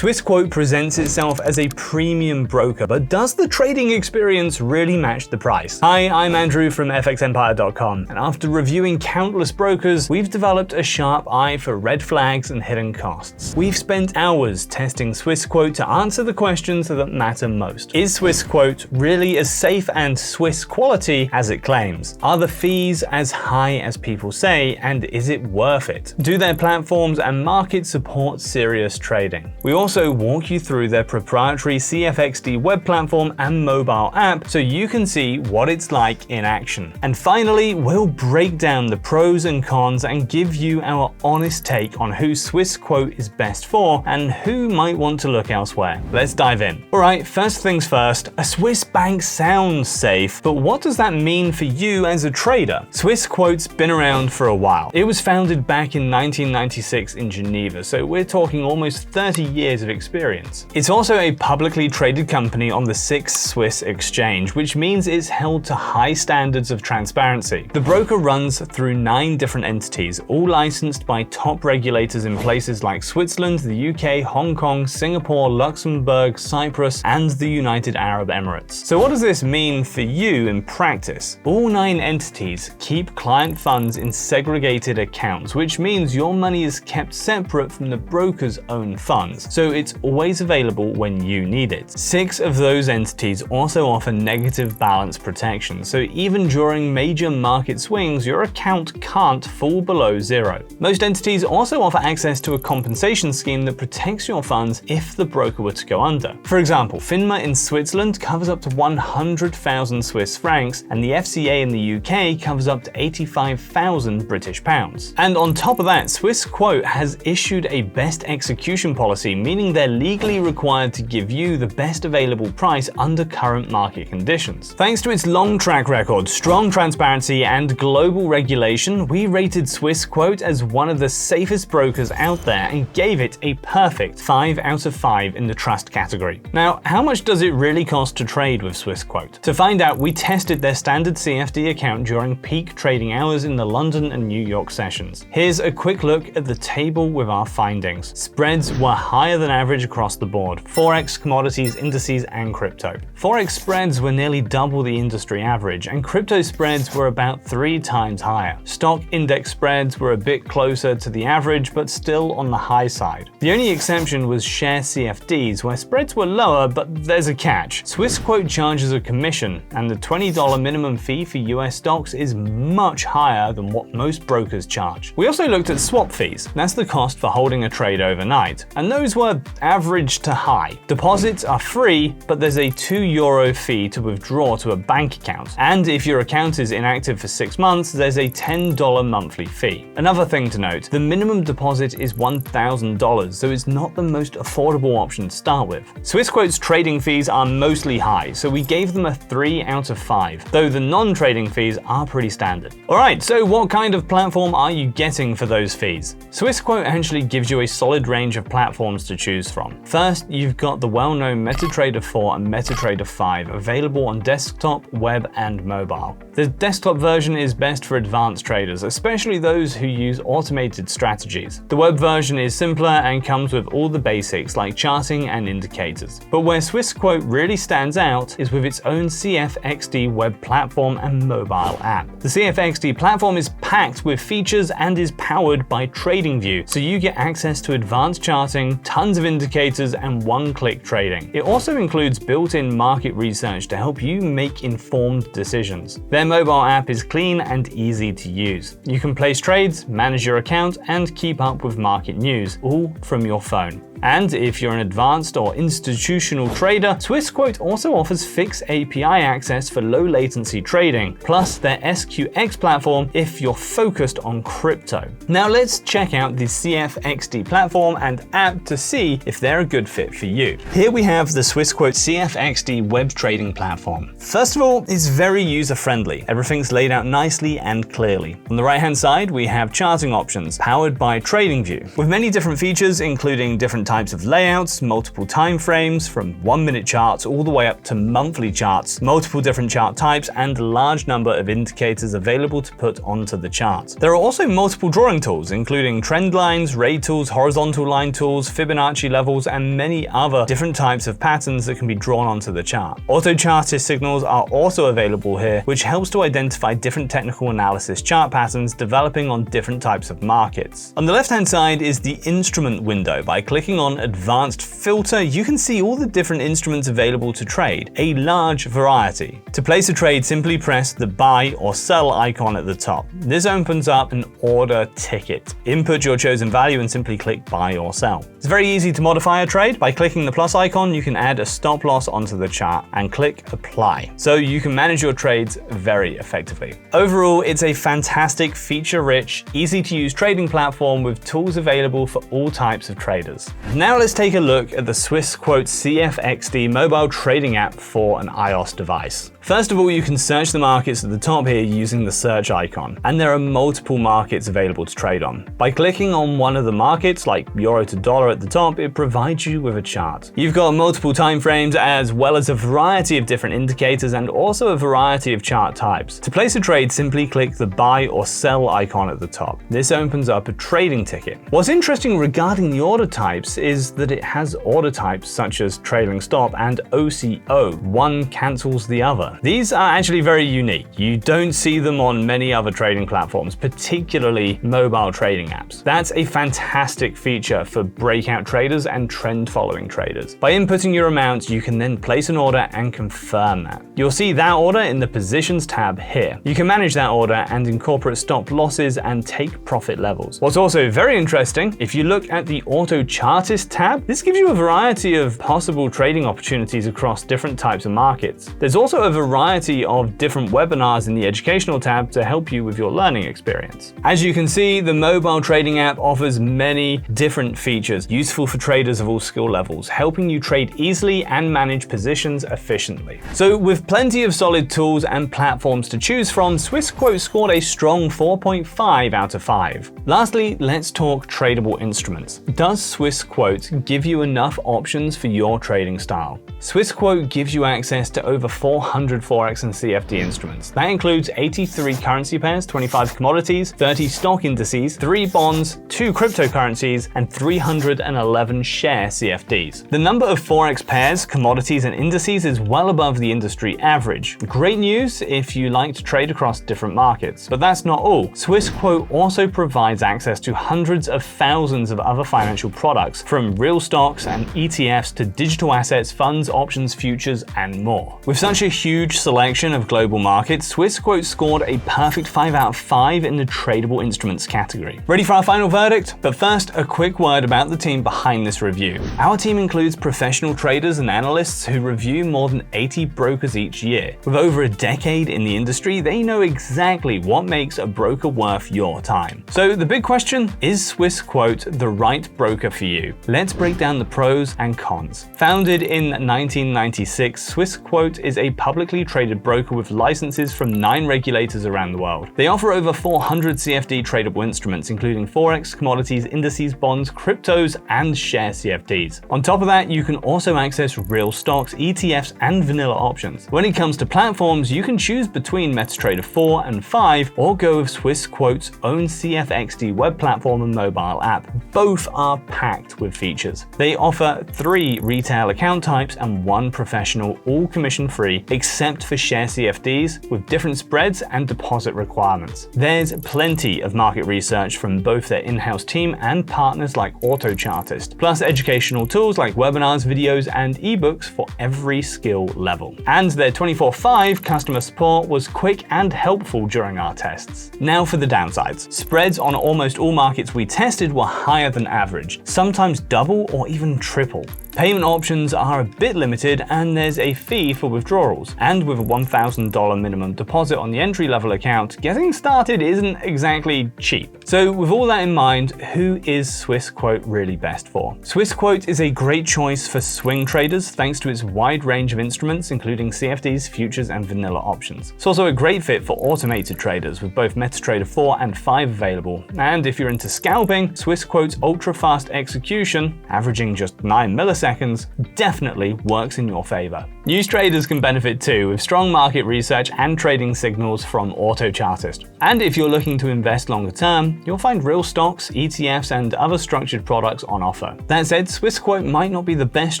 Swissquote presents itself as a premium broker, but does the trading experience really match the price? Hi, I'm Andrew from FXEmpire.com, and after reviewing countless brokers, we've developed a sharp eye for red flags and hidden costs. We've spent hours testing Swissquote to answer the questions that matter most. Is Swissquote really as safe and Swiss quality as it claims? Are the fees as high as people say, and is it worth it? Do their platforms and market support serious trading? We also walk you through their proprietary CFXD web platform and mobile app so you can see what it's like in action. And finally, we'll break down the pros and cons and give you our honest take on who Swissquote is best for and who might want to look elsewhere. Let's dive in. Alright, first things first, a Swiss bank sounds safe, but what does that mean for you as a trader? Swissquote's been around for a while. It was founded back in 1996 in Geneva, so we're talking almost 30 years of experience. It's also a publicly traded company on the SIX Swiss exchange, which means it's held to high standards of transparency. The broker runs through 9 different entities, all licensed by top regulators in places like Switzerland, the UK, Hong Kong, Singapore, Luxembourg, Cyprus, and the United Arab Emirates. So what does this mean for you in practice? All 9 entities keep client funds in segregated accounts, which means your money is kept separate from the broker's own funds, so it's always available when you need it. 6 of those entities also offer negative balance protection, so even during major market swings, your account can't fall below zero. Most entities also offer access to a compensation scheme that protects your funds if the broker were to go under. For example, FINMA in Switzerland covers up to 100,000 Swiss francs, and the FCA in the UK covers up to 85,000 British pounds. And on top of that, Swissquote has issued a best execution policy, meaning they're legally required to give you the best available price under current market conditions. Thanks to its long track record, strong transparency, and global regulation, we rated Swissquote as one of the safest brokers out there and gave it a perfect 5 out of 5 in the trust category. Now, how much does it really cost to trade with Swissquote? To find out, we tested their standard CFD account during peak trading hours in the London and New York sessions. Here's a quick look at the table with our findings. Spreads were higher than average across the board: Forex, commodities, indices, and crypto. Forex spreads were nearly double the industry average, and crypto spreads were about 3 times higher. Stock index spreads were a bit closer to the average, but still on the high side. The only exception was share CFDs, where spreads were lower, but there's a catch. Swissquote charges a commission, and the $20 minimum fee for US stocks is much higher than what most brokers charge. We also looked at swap fees. That's the cost for holding a trade overnight, and those were average to high. Deposits are free, but there's a €2 fee to withdraw to a bank account. And if your account is inactive for 6 months, there's a $10 monthly fee. Another thing to note, the minimum deposit is $1,000, so it's not the most affordable option to start with. Swissquote's trading fees are mostly high, so we gave them a 3 out of 5, though the non-trading fees are pretty standard. Alright, so what kind of platform are you getting for those fees? Swissquote actually gives you a solid range of platforms to choose from. First, you've got the well-known MetaTrader 4 and MetaTrader 5 available on desktop, web, and mobile. The desktop version is best for advanced traders, especially those who use automated strategies. The web version is simpler and comes with all the basics like charting and indicators. But where Swissquote really stands out is with its own CFXD web platform and mobile app. The CFXD platform is packed with features and is powered by TradingView, so you get access to advanced charting, tons of indicators, and one-click trading. It also includes built-in market research to help you make informed decisions. Their mobile app is clean and easy to use. You can place trades, manage your account, and keep up with market news, all from your phone. And if you're an advanced or institutional trader, Swissquote also offers fixed API access for low latency trading, plus their SQX platform if you're focused on crypto. Now let's check out the CFXD platform and app to see if they're a good fit for you. Here we have the Swissquote CFXD web trading platform. First of all, it's very user-friendly. Everything's laid out nicely and clearly. On the right-hand side, we have charting options, powered by TradingView, with many different features, including different types of layouts, multiple time frames, from 1-minute charts all the way up to monthly charts, multiple different chart types, and a large number of indicators available to put onto the chart. There are also multiple drawing tools, including trend lines, rate tools, horizontal line tools, Fibonacci Fibonacci levels, and many other different types of patterns that can be drawn onto the chart. Auto-chartist signals are also available here, which helps to identify different technical analysis chart patterns developing on different types of markets. On the left-hand side is the instrument window. By clicking on Advanced Filter, you can see all the different instruments available to trade, a large variety. To place a trade, simply press the buy or sell icon at the top. This opens up an order ticket. Input your chosen value and simply click buy or sell. It's very easy to modify a trade. By clicking the plus icon, you can add a stop loss onto the chart and click apply. So you can manage your trades very effectively. Overall, it's a fantastic, feature-rich, easy-to-use trading platform with tools available for all types of traders. Now let's take a look at the Swissquote CFXD mobile trading app for an iOS device. First of all, you can search the markets at the top here using the search icon, and there are multiple markets available to trade on. By clicking on one of the markets, like euro to dollar at the top, it provides you with a chart. You've got multiple time frames as well as a variety of different indicators and also a variety of chart types. To place a trade, simply click the buy or sell icon at the top. This opens up a trading ticket. What's interesting regarding the order types is that it has order types such as trailing stop and OCO. One cancels the other. These are actually very unique. You don't see them on many other trading platforms, particularly mobile trading apps. That's a fantastic feature for breakout traders and trend-following traders. By inputting your amount, you can then place an order and confirm that. You'll see that order in the Positions tab here. You can manage that order and incorporate stop losses and take profit levels. What's also very interesting, if you look at the Auto Chartist tab, this gives you a variety of possible trading opportunities across different types of markets. There's also a variety of different webinars in the Educational tab to help you with your learning experience. As you can see, the mobile trading app offers many different features useful for traders of all skill levels, helping you trade easily and manage positions efficiently. So with plenty of solid tools and platforms to choose from, Swissquote scored a strong 4.5 out of 5. Lastly, let's talk tradable instruments. Does Swissquote give you enough options for your trading style? Swissquote gives you access to over 400 Forex and CFD instruments. That includes 83 currency pairs, 25 commodities, 30 stock indices, 3 bonds, 2 cryptocurrencies, and 311 share CFDs. The number of Forex pairs, commodities, and indices is well above the industry average. Great news if you like to trade across different markets. But that's not all. Swissquote also provides access to hundreds of thousands of other financial products, from real stocks and ETFs to digital assets, funds, options, futures, and more. With such a huge selection of global markets, Swissquote scored a perfect 5 out of 5 in the tradable instruments category. Ready for our final verdict? But first, a quick word about the team behind this review. Our team includes professional traders and analysts who review more than 80 brokers each year. With over a decade in the industry, they know exactly what makes a broker worth your time. So the big question, is Swissquote the right broker for you? Let's break down the pros and cons. Founded in 1996, Swissquote is a publicly traded broker with licenses from 9 regulators around the world. They offer over 400 CFD tradable instruments, including Forex, commodities, indices, bonds, cryptos, and share CFDs. On top of that, you can also access real stocks, ETFs, and vanilla options. When it comes to platforms, you can choose between MetaTrader 4 and 5, or go with Swissquote's own CFXD web platform and mobile app. Both are packed with features. They offer 3 retail account types and 1 professional, all commission-free, except for share CFDs with different spreads and deposit requirements. There's plenty of market research from both their in-house team and partners like Auto Chartist, plus educational tools like webinars, videos, and ebooks for every skill level. And their 24/5 customer support was quick and helpful during our tests. Now for the downsides. Spreads on almost all markets we tested were higher than average, sometimes double or even triple. Payment options are a bit limited, and there's a fee for withdrawals. And with a $1,000 minimum deposit on the entry-level account, getting started isn't exactly cheap. So with all that in mind, who is Swissquote really best for? Swissquote is a great choice for swing traders thanks to its wide range of instruments, including CFDs, futures, and vanilla options. It's also a great fit for automated traders with both MetaTrader 4 and 5 available. And if you're into scalping, Swissquote's ultra-fast execution, averaging just 9 milliseconds, seconds definitely works in your favor. News traders can benefit too, with strong market research and trading signals from AutoChartist. And if you're looking to invest longer term, you'll find real stocks, ETFs, and other structured products on offer. That said, Swissquote might not be the best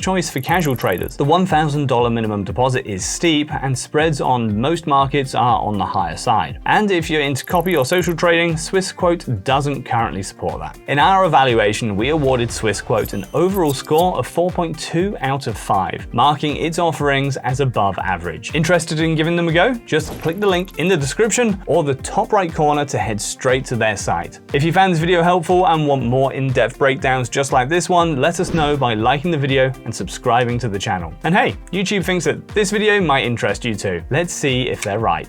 choice for casual traders. The $1,000 minimum deposit is steep, and spreads on most markets are on the higher side. And if you're into copy or social trading, Swissquote doesn't currently support that. In our evaluation, we awarded Swissquote an overall score of 4.2 out of 5, marking its offerings as above average. Interested in giving them a go? Just click the link in the description or the top right corner to head straight to their site. If you found this video helpful and want more in-depth breakdowns just like this one, let us know by liking the video and subscribing to the channel. And hey, YouTube thinks that this video might interest you too. Let's see if they're right.